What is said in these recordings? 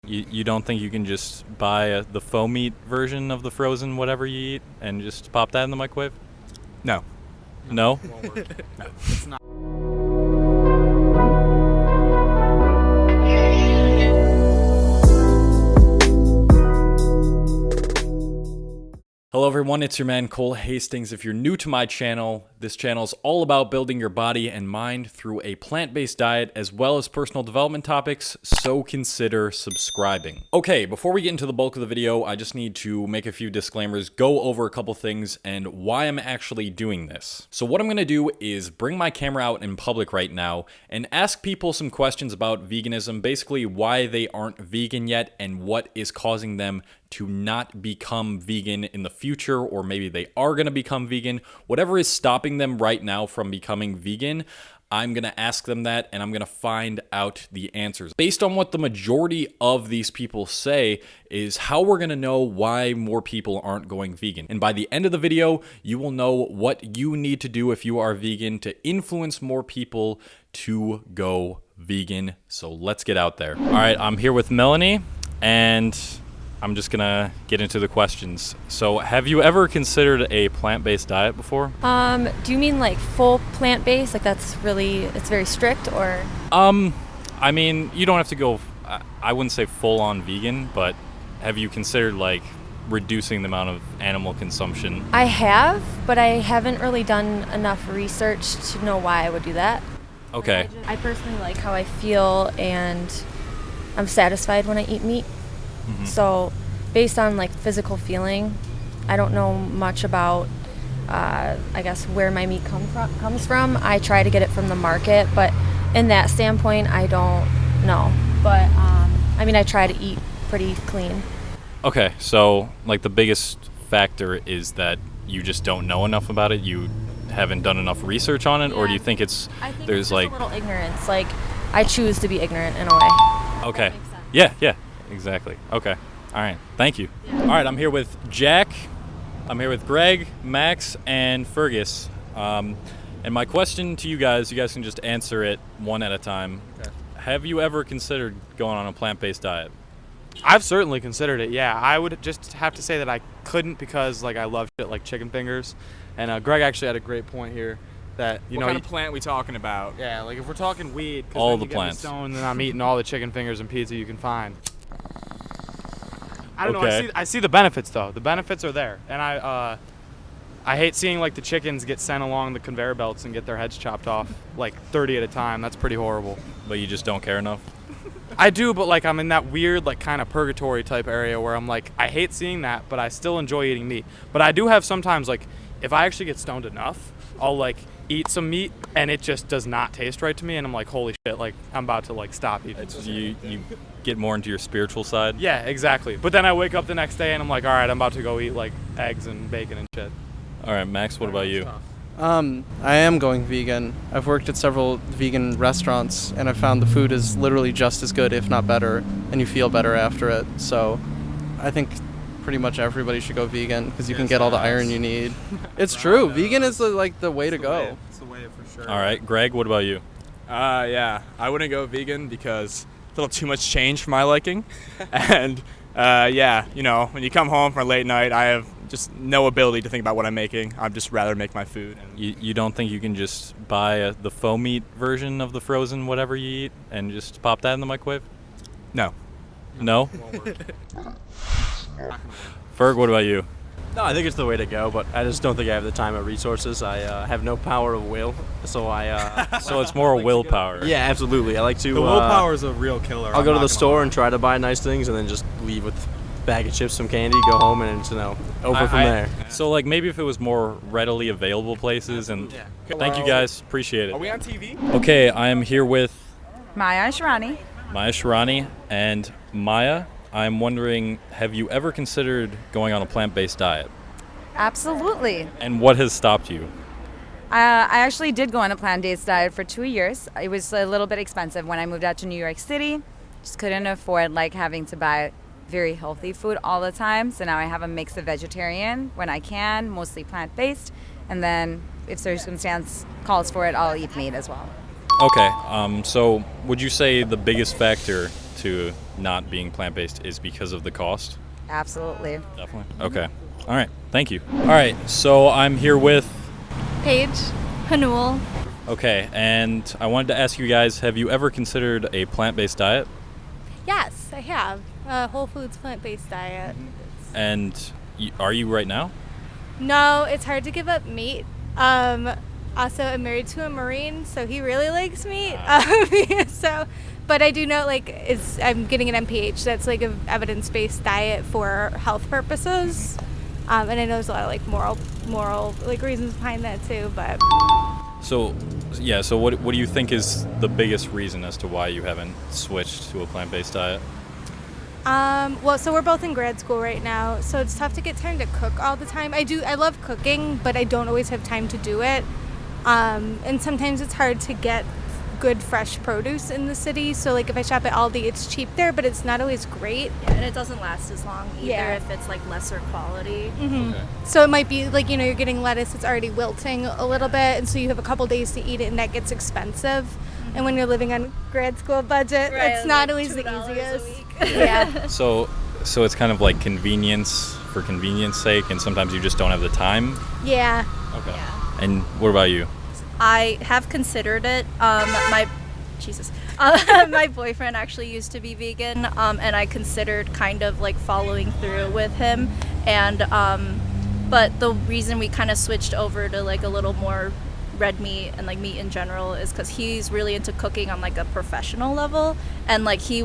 You don't think you can just buy the faux meat version of the frozen whatever you eat and just pop that in the microwave? No. No? Won't work. No, it's not. Hello everyone, it's your man Cole Hastings. If you're new to my channel, this channel is all about building your body and mind through a plant-based diet as well as personal development topics, so consider subscribing. Okay, before we get into the bulk of the video, I just need to make a few disclaimers, go over a couple things, and why I'm actually doing this. So what I'm gonna do is bring my camera out in public right now and ask people some questions about veganism, basically why they aren't vegan yet and what is causing them to not become vegan in the future, or maybe they are gonna become vegan. Whatever is stopping them right now from becoming vegan, I'm gonna ask them that and I'm gonna find out the answers. Based on what the majority of these people say is how we're gonna know why more people aren't going vegan. And by the end of the video, you will know what you need to do if you are vegan to influence more people to go vegan. So let's get out there. All right, I'm here with Melanie and I'm just gonna get into the questions. So have you ever considered a plant-based diet before? Do you mean like full plant-based? Like it's very strict, or? I mean, you don't have to go, I wouldn't say full-on vegan, but have you considered like reducing the amount of animal consumption? I have, but I haven't really done enough research to know why I would do that. Okay. I personally like how I feel and I'm satisfied when I eat meat. Mm-hmm. So based on like physical feeling, I don't know much about I guess where my meat comes from. I try to get it from the market, but in that standpoint I don't know. But I mean, I try to eat pretty clean. Okay, so like the biggest factor is that you just don't know enough about it, you haven't done enough research on it, yeah. Or do you think it's there's just like a little ignorance, like I choose to be ignorant in a way. Okay. Yeah. Exactly. Okay. All right. Thank you. Yeah. All right. I'm here with Jack. I'm here with Greg, Max, and Fergus. And my question to you guys can just answer it one at a time. Okay. Have you ever considered going on a plant-based diet? I've certainly considered it, yeah. I would just have to say that I couldn't because like I love shit like chicken fingers. And Greg actually had a great point here that, what kind of plant we talking about? Yeah, like if we're talking weed, all the plants. Stoned, then I'm eating all the chicken fingers and pizza you can find. I don't know. I see the benefits though. The benefits are there, and I hate seeing like the chickens get sent along the conveyor belts and get their heads chopped off like 30 at a time. That's pretty horrible. But you just don't care enough. I do, but like I'm in that weird like kind of purgatory type area where I'm like I hate seeing that, but I still enjoy eating meat. But I do have sometimes like if I actually get stoned enough, I'll like eat some meat and it just does not taste right to me, and I'm like, holy shit, like I'm about to like stop eating. You get more into your spiritual side? Yeah, exactly. But then I wake up the next day and I'm like, all right, I'm about to go eat like eggs and bacon and shit. All right, Max, what about you? I am going vegan. I've worked at several vegan restaurants and I found the food is literally just as good, if not better, and you feel better after it. So I think pretty much everybody should go vegan because you can get all the iron you need. It's true. Vegan is the way to go. It's the way for sure. All right, Greg, what about you? Yeah, I wouldn't go vegan because it's a little too much change for my liking. And yeah, when you come home from a late night, I have just no ability to think about what I'm making. I'd just rather make my food. You don't think you can just buy the faux meat version of the frozen whatever you eat and just pop that in the microwave? No. No? Won't work. Ferg, what about you? No, I think it's the way to go, but I just don't think I have the time or resources. I have no power of will, so So it's more willpower. Yeah, absolutely. I like to. The willpower is a real killer. I'll go to the store and try to buy nice things, and then just leave with a bag of chips, some candy, go home, and it's over from there. So like maybe if it was more readily available places, and thank you guys, appreciate it. Are we on TV? Okay, I am here with Maya Sharani. Maya Sharani, and Maya, I'm wondering, have you ever considered going on a plant-based diet? Absolutely. And what has stopped you? I actually did go on a plant-based diet for 2 years. It was a little bit expensive when I moved out to New York City. Just couldn't afford like having to buy very healthy food all the time. So now I have a mix of vegetarian when I can, mostly plant-based. And then if circumstance calls for it, I'll eat meat as well. Okay, so would you say the biggest factor to not being plant-based is because of the cost? Absolutely. Definitely. Okay. All right. Thank you. All right. So I'm here with. Paige, Hanul. Okay, and I wanted to ask you guys: have you ever considered a plant-based diet? Yes, I have. Whole foods plant-based diet. And are you right now? No, it's hard to give up meat. Also, I'm married to a Marine, so he really likes meat. So, but I do know, like, I'm getting an MPH. That's like an evidence-based diet for health purposes. And I know there's a lot of like moral like reasons behind that too. But So, yeah. So what do you think is the biggest reason as to why you haven't switched to a plant-based diet? well, so we're both in grad school right now, so it's tough to get time to cook all the time. I love cooking, but I don't always have time to do it. And sometimes it's hard to get good fresh produce in the city. So like if I shop at Aldi, it's cheap there, but it's not always great. Yeah, and it doesn't last as long either Yeah. if it's like lesser quality. Mm-hmm. Okay. So it might be like, you're getting lettuce, it's already wilting a little bit, and so you have a couple days to eat it, and that gets expensive. And when you're living on grad school budget, Right, it's not like always the $2 a easiest. week. Yeah. So it's kind of like convenience for convenience sake, and sometimes you just don't have the time. Yeah. Okay. Yeah. And what about you? I have considered it. My boyfriend actually used to be vegan, and I considered kind of like following through with him. And but the reason we kind of switched over to like a little more red meat and like meat in general is because he's really into cooking on like a professional level, and like he's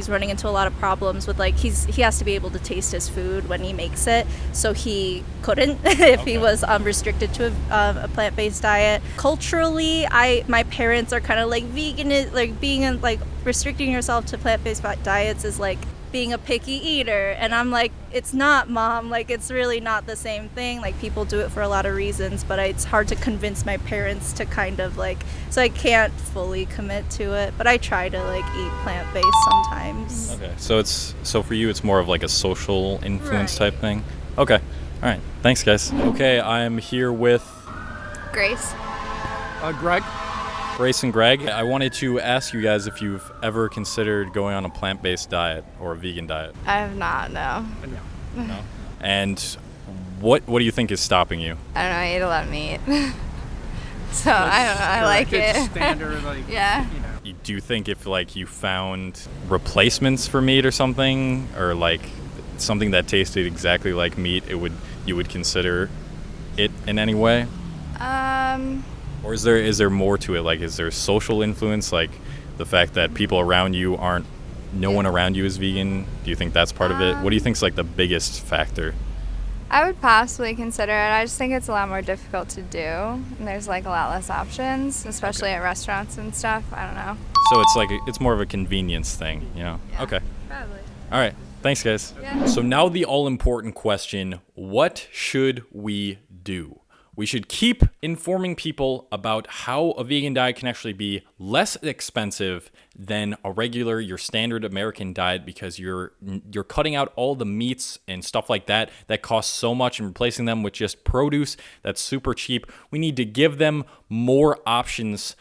running into a lot of problems with like he has to be able to taste his food when he makes it, so he couldn't if he was restricted to a plant-based diet. Culturally, my parents are kind of like vegan is like being in, like restricting yourself to plant-based diets is like being a picky eater, and I'm like, it's not, Mom, like it's really not the same thing. Like people do it for a lot of reasons, but it's hard to convince my parents to kind of like, so I can't fully commit to it, but I try to like eat plant-based sometimes. Okay. So for you, it's more of like a social influence Right. type thing. Okay. All right. Thanks, guys. Okay, I'm here with Grace. Greg? Grace and Greg. I wanted to ask you guys if you've ever considered going on a plant-based diet or a vegan diet. I have not, no. No. And what do you think is stopping you? I don't know, I eat a lot of meat. So I don't know, I like it. Standard, like, Yeah. Do you think if like you found replacements for meat or something, or like something that tasted exactly like meat, you would consider it in any way? Or is there more to it? Like, is there social influence, like the fact that people around you no one around you is vegan? Do you think that's part of it? What do you think is like the biggest factor? I would possibly consider it. I just think it's a lot more difficult to do. And there's like a lot less options, especially at restaurants and stuff. I don't know. So it's like it's more of a convenience thing, you know? Yeah. Okay. Probably. All right. Thanks, guys. Yeah. So now the all-important question, what should we do? We should keep informing people about how a vegan diet can actually be less expensive than your standard American diet, because you're cutting out all the meats and stuff like that costs so much and replacing them with just produce that's super cheap. We need to give them more options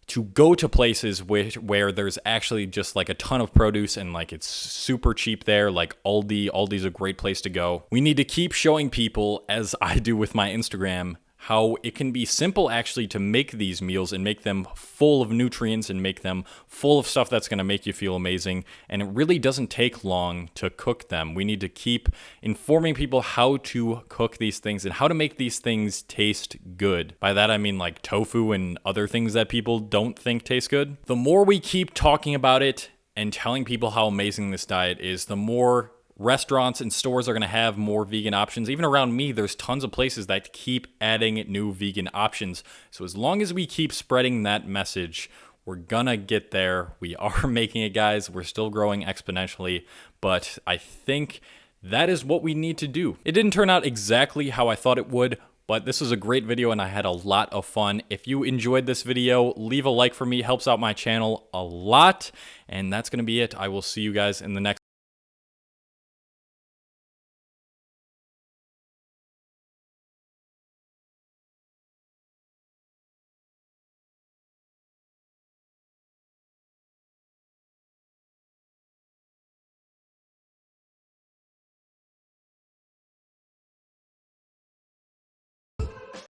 to go to places where there's actually just like a ton of produce and like it's super cheap there, like Aldi's a great place to go. We need to keep showing people, as I do with my Instagram, how it can be simple actually to make these meals and make them full of nutrients and make them full of stuff that's going to make you feel amazing. And it really doesn't take long to cook them. We need to keep informing people how to cook these things and how to make these things taste good. By that I mean like tofu and other things that people don't think taste good. The more we keep talking about it and telling people how amazing this diet is, the more restaurants and stores are going to have more vegan options. Even around me, there's tons of places that keep adding new vegan options. So as long as we keep spreading that message, we're gonna get there. We are making it, guys. We're still growing exponentially, but I think that is what we need to do. It didn't turn out exactly how I thought it would, but this was a great video and I had a lot of fun. If you enjoyed this video, leave a like for me. Helps out my channel a lot. And that's going to be it. I will see you guys in the next